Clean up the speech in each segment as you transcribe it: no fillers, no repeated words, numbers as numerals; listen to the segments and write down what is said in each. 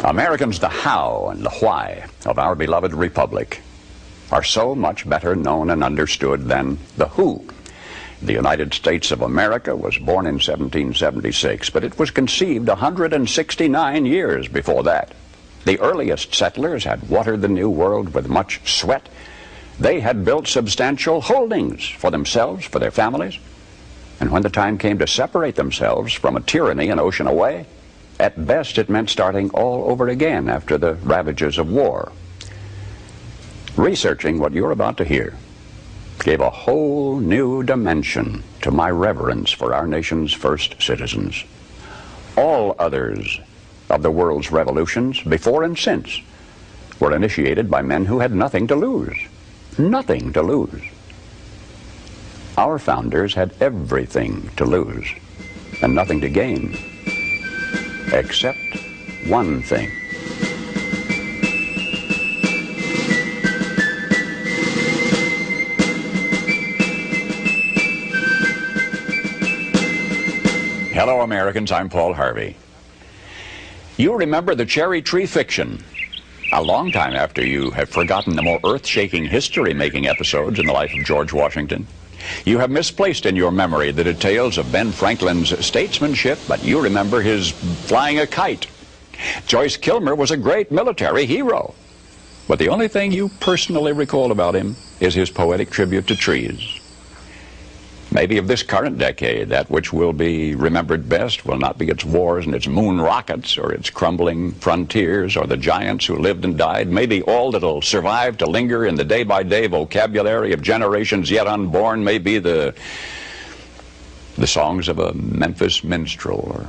Americans, the how and the why of our beloved republic are so much better known and understood than the who. The United States of America was born in 1776, but it was conceived 169 years before that. The earliest settlers had watered the New World with much sweat. They had built substantial holdings for themselves, for their families. And when the time came to separate themselves from a tyranny an ocean away, at best it meant starting all over again after the ravages of war. Researching what you're about to hear gave a whole new dimension to my reverence for our nation's first citizens. All others of the world's revolutions, before and since, were initiated by men who had nothing to lose. Nothing to lose. Our founders had everything to lose and nothing to gain, except one thing. Hello, Americans. I'm Paul Harvey. You remember the cherry tree fiction a long time after you have forgotten the more earth-shaking history-making episodes in the life of George Washington. You have misplaced in your memory the details of Ben Franklin's statesmanship, but you remember his flying a kite. Joyce Kilmer was a great military hero, but the only thing you personally recall about him is his poetic tribute to trees. Maybe of this current decade, that which will be remembered best will not be its wars and its moon rockets or its crumbling frontiers or the giants who lived and died. Maybe all that'll survive to linger in the day-by-day vocabulary of generations yet unborn may be the songs of a Memphis minstrel or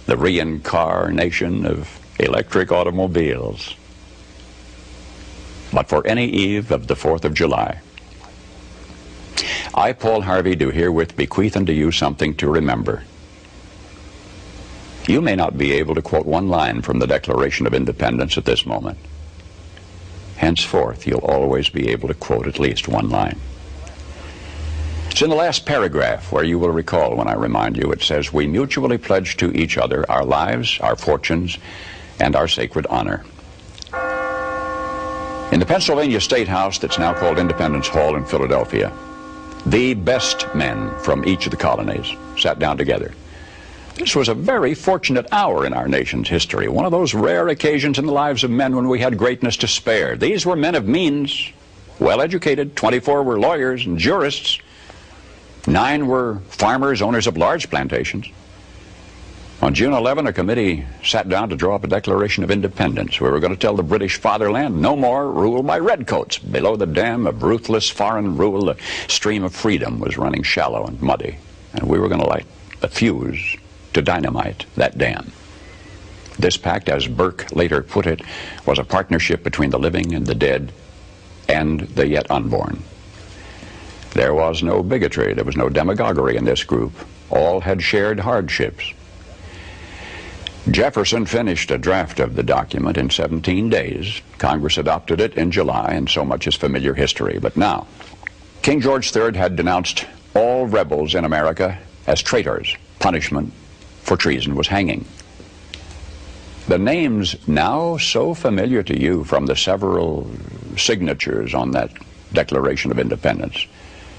the reincarnation of electric automobiles. But for any eve of the 4th of July, I, Paul Harvey, do herewith bequeath unto you something to remember. You may not be able to quote one line from the Declaration of Independence at this moment. Henceforth, you'll always be able to quote at least one line. It's in the last paragraph where you will recall when I remind you. It says, "We mutually pledge to each other our lives, our fortunes, and our sacred honor." In the Pennsylvania State House that's now called Independence Hall in Philadelphia, the best men from each of the colonies sat down together. This was a very fortunate hour in our nation's history, one of those rare occasions in the lives of men when we had greatness to spare. These were men of means, well-educated. 24 were lawyers and jurists. 9 were farmers, owners of large plantations. On June 11, a committee sat down to draw up a Declaration of Independence. We were going to tell the British fatherland no more rule by redcoats. Below the dam of ruthless foreign rule, the stream of freedom was running shallow and muddy, and we were going to light a fuse to dynamite that dam. This pact, as Burke later put it, was a partnership between the living and the dead and the yet unborn. There was no bigotry, there was no demagoguery in this group. All had shared hardships. Jefferson finished a draft of the document in 17 days. Congress adopted it in July, and so much is familiar history. But now, King George III had denounced all rebels in America as traitors. Punishment for treason was hanging. The names now so familiar to you from the several signatures on that Declaration of Independence,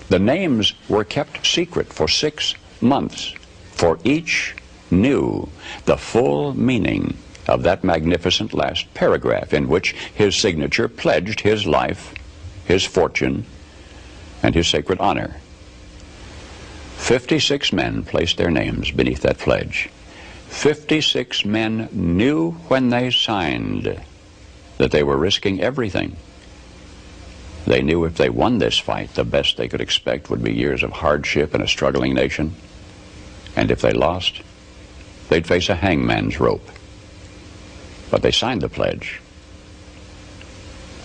the names were kept secret for 6 months, for each knew the full meaning of that magnificent last paragraph in which his signature pledged his life, his fortune, and his sacred honor. 56 men placed their names beneath that pledge. 56 men knew when they signed that they were risking everything. They knew if they won this fight, the best they could expect would be years of hardship in a struggling nation. And if they lost, they'd face a hangman's rope. But they signed the pledge.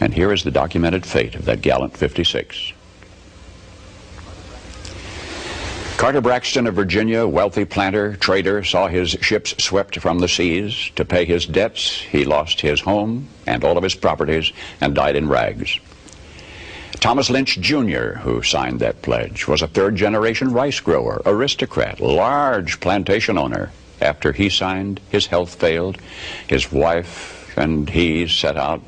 And here is the documented fate of that gallant 56. Carter Braxton of Virginia, wealthy planter, trader, saw his ships swept from the seas. To pay his debts, he lost his home and all of his properties and died in rags. Thomas Lynch Jr., who signed that pledge, was a third-generation rice grower, aristocrat, large plantation owner. After he signed, his health failed. His wife and he set out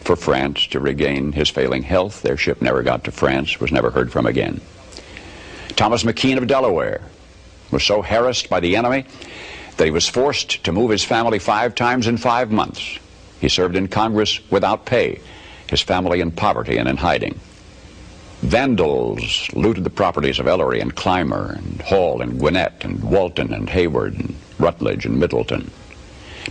for France to regain his failing health. Their ship never got to France, was never heard from again. Thomas McKean of Delaware was so harassed by the enemy that he was forced to move his family 5 times in 5 months. He served in Congress without pay, his family in poverty and in hiding. Vandals looted the properties of Ellery and Clymer and Hall and Gwinnett and Walton and Hayward and Rutledge and Middleton.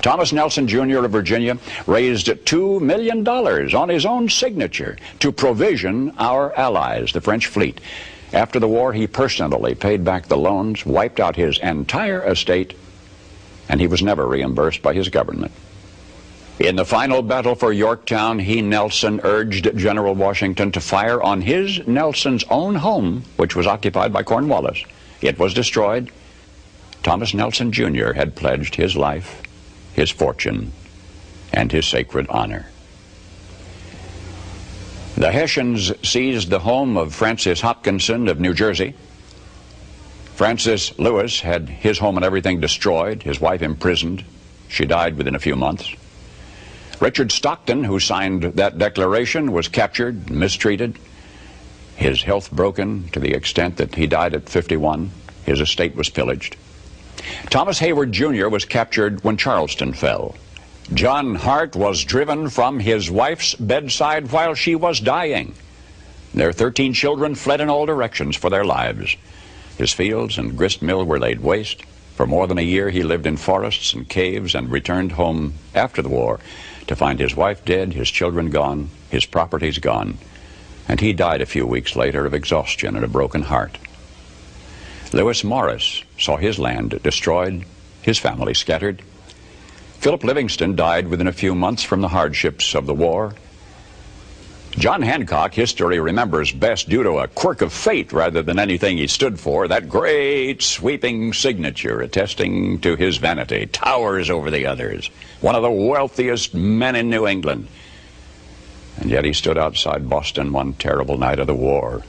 Thomas Nelson, Jr. of Virginia raised $2 million on his own signature to provision our allies, the French fleet. After the war, he personally paid back the loans, wiped out his entire estate, and he was never reimbursed by his government. In the final battle for Yorktown, he, Nelson, urged General Washington to fire on his, Nelson's, own home, which was occupied by Cornwallis. It was destroyed. Thomas Nelson, Jr. had pledged his life, his fortune, and his sacred honor. The Hessians seized the home of Francis Hopkinson of New Jersey. Francis Lewis had his home and everything destroyed, his wife imprisoned. She died within a few months. Richard Stockton, who signed that declaration, was captured, mistreated, his health broken to the extent that he died at 51. His estate was pillaged. Thomas Hayward, Jr. was captured when Charleston fell. John Hart was driven from his wife's bedside while she was dying. Their 13 children fled in all directions for their lives. His fields and grist mill were laid waste. For more than a year he lived in forests and caves and returned home after the war to find his wife dead, his children gone, his properties gone, and he died a few weeks later of exhaustion and a broken heart. Lewis Morris saw his land destroyed, his family scattered. Philip Livingston died within a few months from the hardships of the war. John Hancock, history remembers best due to a quirk of fate rather than anything he stood for. That great sweeping signature attesting to his vanity towers over the others. One of the wealthiest men in New England. And yet he stood outside Boston one terrible night of the war.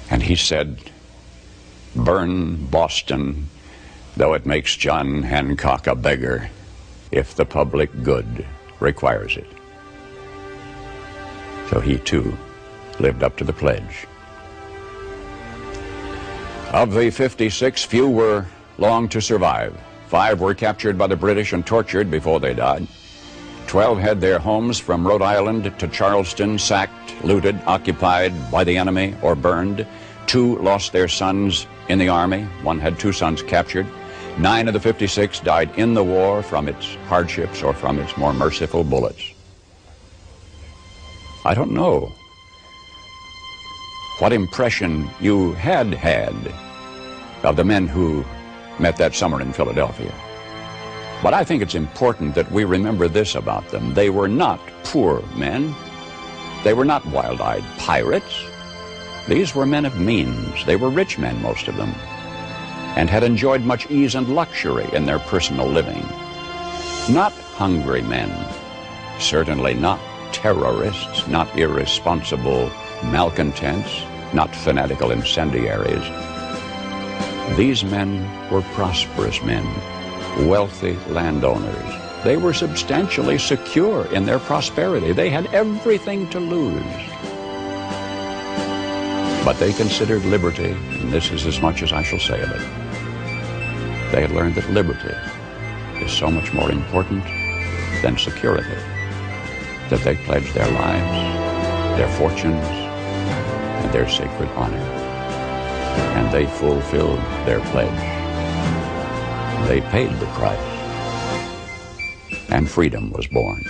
And he said, "Burn Boston, though it makes John Hancock a beggar, if the public good requires it." So he, too, lived up to the pledge. Of the 56, few were long to survive. 5 were captured by the British and tortured before they died. 12 had their homes from Rhode Island to Charleston sacked, looted, occupied by the enemy, or burned. 2 lost their sons in the army. 1 had 2 sons captured. 9 of the 56 died in the war from its hardships or from its more merciful bullets. I don't know what impression you had of the men who met that summer in Philadelphia. But I think it's important that we remember this about them. They were not poor men. They were not wild-eyed pirates. These were men of means. They were rich men, most of them, and had enjoyed much ease and luxury in their personal living. Not hungry men, certainly not terrorists, not irresponsible malcontents, not fanatical incendiaries. These men were prosperous men, wealthy landowners. They were substantially secure in their prosperity. They had everything to lose. But they considered liberty, and this is as much as I shall say of it. They had learned that liberty is so much more important than security, that they pledged their lives, their fortunes, and their sacred honor. And they fulfilled their pledge. They paid the price, and freedom was born.